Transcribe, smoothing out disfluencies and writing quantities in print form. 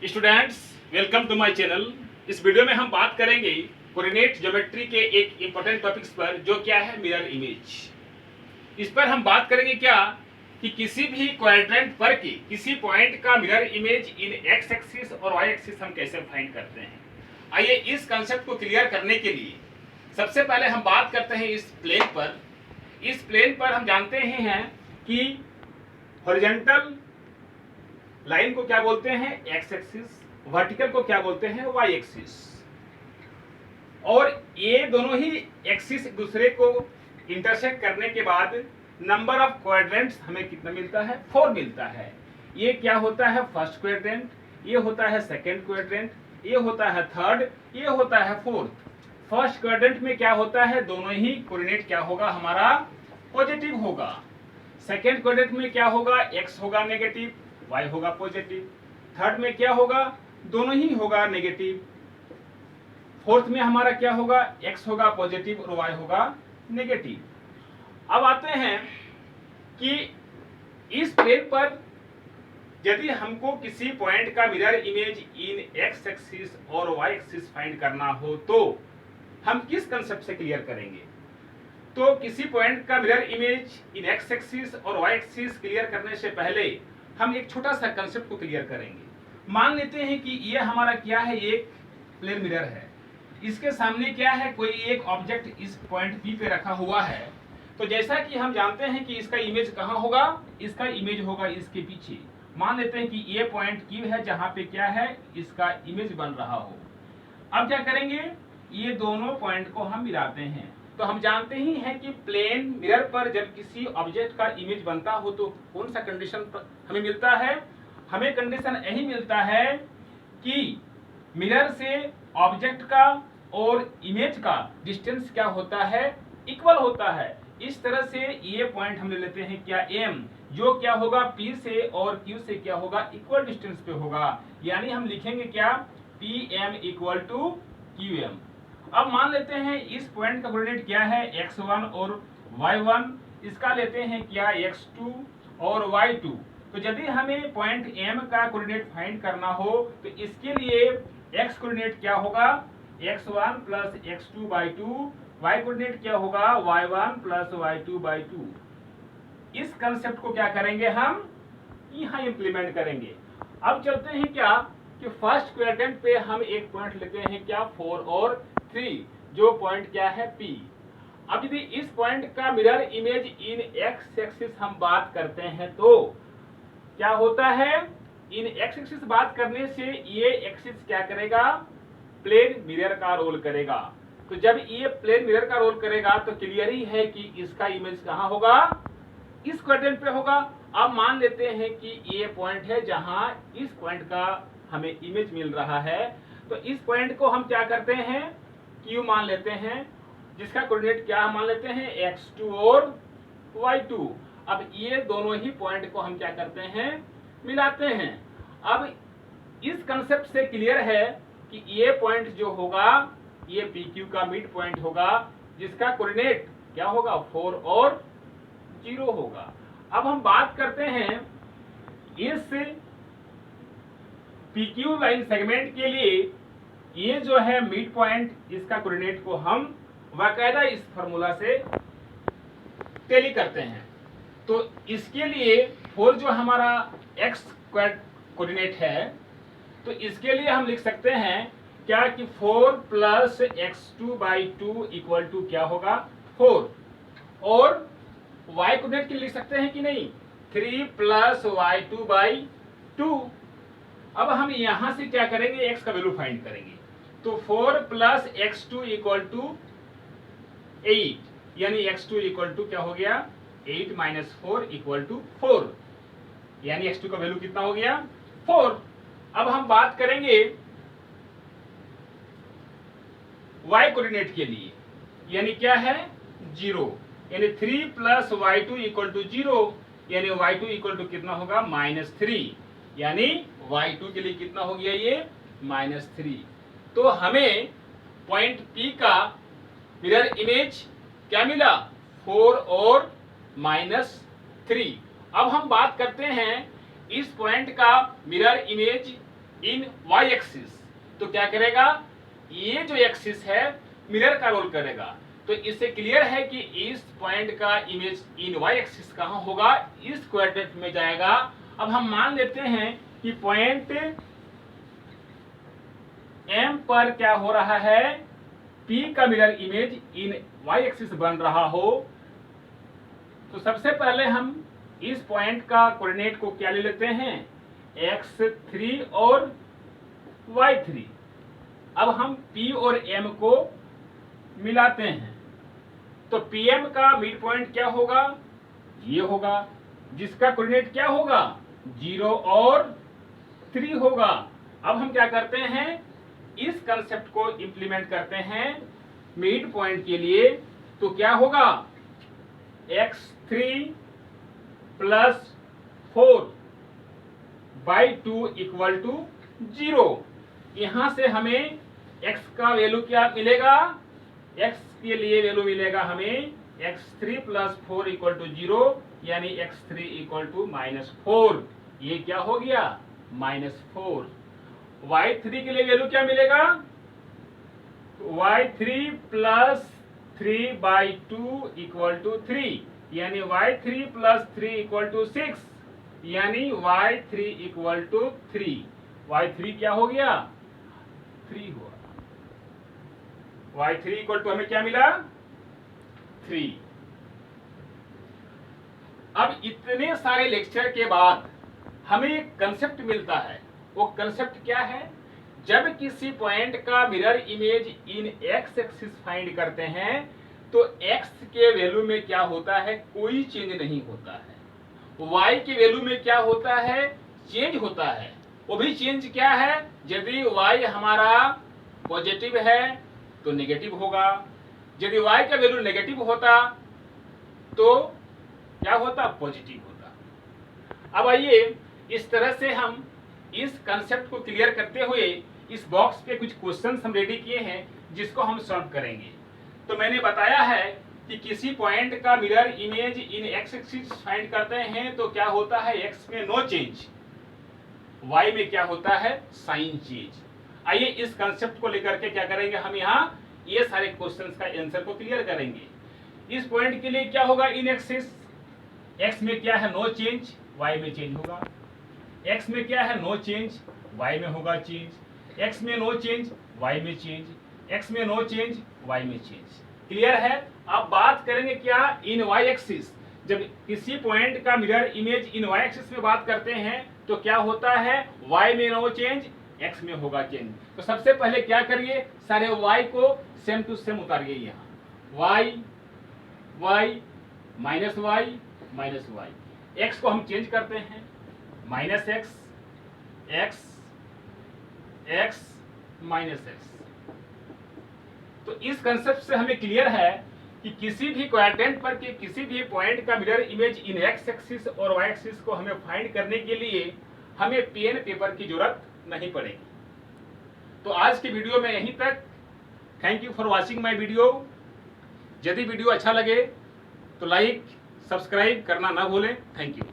Students, welcome to my channel. इस video में हम बात करेंगे कोऑर्डिनेट ज्योमेट्री के एक इंपॉर्टेंट टॉपिक्स पर, जो क्या है मिरर इमेज। इस पर हम बात करेंगे क्या कि किसी भी क्वाड्रेंट पर की किसी पॉइंट का मिरर इमेज इन एक्स एक्सिस और वाई एक्सिस हम कैसे फाइंड करते हैं। आइए इस कंसेप्ट को क्लियर करने के लिए सबसे पहले हम बात करते हैं इस प्लेन पर। इस प्लेन पर हम जानते हैं कि हॉरिजॉन्टल लाइन को क्या बोलते हैं एक्स एक्सिस, वर्टिकल को क्या बोलते हैं वाई एक्सिस। और ये दोनों ही एक्सिस एक दूसरे को इंटरसेक्ट करने के बाद नंबर ऑफ क्वाड्रेंट्स हमें कितना मिलता है, 4 मिलता है। ये क्या होता है फर्स्ट क्वाड्रेंट, ये होता है सेकंड क्वाड्रेंट, ये होता है थर्ड, ये होता है फोर्थ। फर्स्ट क्वाड्रेंट में क्या होता है, दोनों ही कोऑर्डिनेट क्या होगा हमारा पॉजिटिव होगा। सेकंड क्वाड्रेंट में क्या होगा, एक्स होगा नेगेटिव, y होगा पॉजिटिव। थर्ड में क्या होगा, दोनों ही होगा नेगेटिव। फोर्थ में हमारा क्या होगा, x होगा पॉजिटिव और y होगा नेगेटिव। अब आते हैं कि इस प्लेन पर यदि हमको किसी पॉइंट का मिरर इमेज इन x एक्सिस और y एक्सिस फाइंड करना हो तो हम किस कंसेप्ट से क्लियर करेंगे। तो किसी पॉइंट का मिरर इमेज इन x एक्सिस और y एक्सिस क्लियर करने से पहले हम एक छोटा सा कंसेप्ट को क्लियर करेंगे। मान लेते हैं कि ये हमारा क्या है, एक प्लेन मिरर है। इसके सामने क्या है, कोई एक ऑब्जेक्ट इस पॉइंट P पे रखा हुआ है। तो जैसा कि हम जानते हैं कि इसका इमेज कहाँ होगा, इसका इमेज होगा इसके पीछे। मान लेते हैं कि ये पॉइंट Q है जहाँ पे क्या है, इसका इमेज बन रहा हो। अब क्या करेंगे, ये दोनों पॉइंट को हम मिलाते हैं। तो हम जानते ही हैं कि प्लेन मिरर पर जब किसी ऑब्जेक्ट का इमेज बनता हो तो कौन सा कंडीशन हमें मिलता है, हमें कंडीशन यही मिलता है कि मिरर से ऑब्जेक्ट का और इमेज का डिस्टेंस क्या होता है, इक्वल होता है। इस तरह से ये पॉइंट हम ले लेते हैं क्या, M, जो क्या होगा P से और Q से क्या होगा, इक्वल डिस्टेंस पे होगा। यानी हम लिखेंगे क्या, PM इक्वल टू QM। अब मान लेते हैं इस पॉइंट का कोऑर्डिनेट क्या है, x1 और y1। इसका लेते हैं क्या, x2 और y2। तो यदि हमें पॉइंट M का कोऑर्डिनेट फाइंड करना हो तो इसके लिए x कोऑर्डिनेट क्या होगा, x1 plus x2 by 2, y coordinate क्या होगा, y1 प्लस y2 बाई 2। इस कंसेप्ट को क्या करेंगे, हम यहाँ इंप्लीमेंट करेंगे। अब चलते हैं क्या कि फर्स्ट क्वाड्रेंट पे हम एक पॉइंट लेते हैं क्या, 4 और 3, जो पॉइंट क्या है P। अब यदि इस पॉइंट का मिरर इमेज इन x एक्सिस हम बात करते हैं तो क्या होता है, इन x एक्सिस बात करने से ये एक्सिस क्या करेगा, प्लेन मिरर का रोल करेगा। तो जब ये प्लेन मिरर का रोल करेगा तो क्लियर ही है कि इसका इमेज कहाँ होगा, इस क्वाड्रेंट पे होगा। अब मान लेते हैं कि ये पॉइंट है जहां इस पॉइंट का हमें इमेज मिल रहा है। तो इस पॉइंट को हम क्या करते हैं, Q मान लेते हैं, जिसका कोऑर्डिनेट क्या मान लेते हैं, x2 और y2। अब ये दोनों ही पॉइंट को हम क्या करते हैं, मिलाते हैं। अब इस कंसेप्ट से क्लियर है कि ये पॉइंट जो होगा ये PQ का मिड पॉइंट होगा, जिसका कोऑर्डिनेट क्या होगा, 4 और 0 होगा। अब हम बात करते हैं इस PQ लाइन सेगमेंट के लिए ये जो है मिड पॉइंट, इसका कोऑर्डिनेट को हम बाकायदा इस फार्मूला से टैली करते हैं। तो इसके लिए 4 जो हमारा x कोऑर्डिनेट है, तो इसके लिए हम लिख सकते हैं क्या कि 4 plus x2 by 2 equal to क्या होगा, 4। और y कोऑर्डिनेट के लिए लिख सकते हैं कि नहीं, 3 प्लस y2 बाई 2। अब हम यहां से क्या करेंगे, x का वैल्यू फाइंड करेंगे। तो 4 प्लस x2 इक्वल टू 8, यानी x2 इक्वल टू क्या हो गया, 8 माइनस 4 इक्वल टू 4, यानी x2 का वैल्यू कितना हो गया, 4। अब हम बात करेंगे y कोऑर्डिनेट के लिए, यानी क्या है, 0, यानी 3 प्लस y2 इक्वल टू 0, यानी y2 इक्वल टू कितना होगा, -3, यानी y2 के लिए कितना हो गया ये, -3। तो हमें पॉइंट P का मिरर इमेज क्या मिला, 4 और -3। अब हम बात करते हैं इस पॉइंट का mirror image in Y axis. तो क्या करेगा, ये जो एक्सिस है मिरर का रोल करेगा। तो इससे क्लियर है कि इस पॉइंट का इमेज इन वाई एक्सिस कहाँ होगा, इस क्वाड्रेंट में जाएगा। अब हम मान लेते हैं कि पॉइंट एम पर क्या हो रहा है, पी का mirror image in Y axis बन रहा हो। तो सबसे पहले हम इस पॉइंट का कोऑर्डिनेट को क्या ले लेते हैं, x3 और y3। अब हम p और m को मिलाते हैं। तो pm का मिड पॉइंट क्या होगा, ये होगा, जिसका कोऑर्डिनेट क्या होगा, 0 और 3 होगा। अब हम क्या करते हैं, इस कंसेप्ट को इंप्लीमेंट करते हैं मिड पॉइंट के लिए। तो क्या होगा, x3 प्लस 4/2 इक्वल टू 0। यहां से हमें x का वैल्यू क्या मिलेगा, x के लिए वैल्यू मिलेगा हमें x3 प्लस 4 इक्वल टू 0, यानी x3 इक्वल टू -4। ये क्या हो गया, -4। y3 के लिए वैल्यू क्या मिलेगा, y3 प्लस 3/2 इक्वल टू 3, यानी y3 प्लस 3 इक्वल टू 6, यानी y3 इक्वल टू 3। y3 क्या हो गया, 3 हुआ। y3 इक्वल टू हमें क्या मिला, 3। अब इतने सारे लेक्चर के बाद हमें एक कंसेप्ट मिलता है। वो कंसेप्ट क्या है, जब किसी पॉइंट का मिरर इमेज इन एक्स एक्सिस फाइंड करते हैं तो x के वैल्यू में क्या होता है, कोई चेंज नहीं होता है। y के वैल्यू में क्या होता है, चेंज होता है। वो भी चेंज क्या है, यदि y हमारा पॉजिटिव है तो नेगेटिव होगा, यदि y का वैल्यू नेगेटिव होता तो क्या होता, पॉजिटिव होता। अब आइए इस तरह से हम इस कंसेप्ट को क्लियर करते हुए इस बॉक्स पे कुछ क्वेश्चंस हम रेडी किए हैं जिसको हम सॉल्व करेंगे। तो मैंने बताया है कि किसी पॉइंट का मिरर इमेज इन एक्स एक्सिस फाइंड करते हैं तो क्या होता है, x में नो चेंज, y में क्या होता है, साइन चेंज। आइए इस कंसेप्ट को लेकर के क्या करेंगे, हम यहाँ ये सारे क्वेश्चंस का आंसर को क्लियर करेंगे। इस पॉइंट के लिए क्या होगा, इन एक्सिस x में क्या है, नो चेंज, y में चेंज होगा। x में क्या है, नो चेंज, y में होगा चेंज। x में नो चेंज, y में चेंज, x में नो चेंज, y में चेंज। क्लियर है। अब बात करेंगे क्या, इन y एक्सिस। जब किसी पॉइंट का मिरर इमेज इन y एक्सिस में बात करते हैं तो क्या होता है, y में नो चेंज, x में होगा चेंज। तो सबसे पहले क्या करिए, सारे y को सेम टू सेम उतारिए यहाँ, y y minus y minus y। x को हम चेंज करते हैं, minus x x x minus x। तो इस कंसेप्ट से हमें क्लियर है कि किसी भी क्वाड्रेंट पर के किसी भी पॉइंट का मिरर इमेज इन एक्स एक्सिस और वाई एक्सिस को हमें फाइंड करने के लिए हमें पेन पेपर की जरूरत नहीं पड़ेगी। तो आज की वीडियो में यहीं तक। Thank you for watching my video. यदि वीडियो अच्छा लगे तो लाइक सब्सक्राइब करना ना भूलें। Thank you.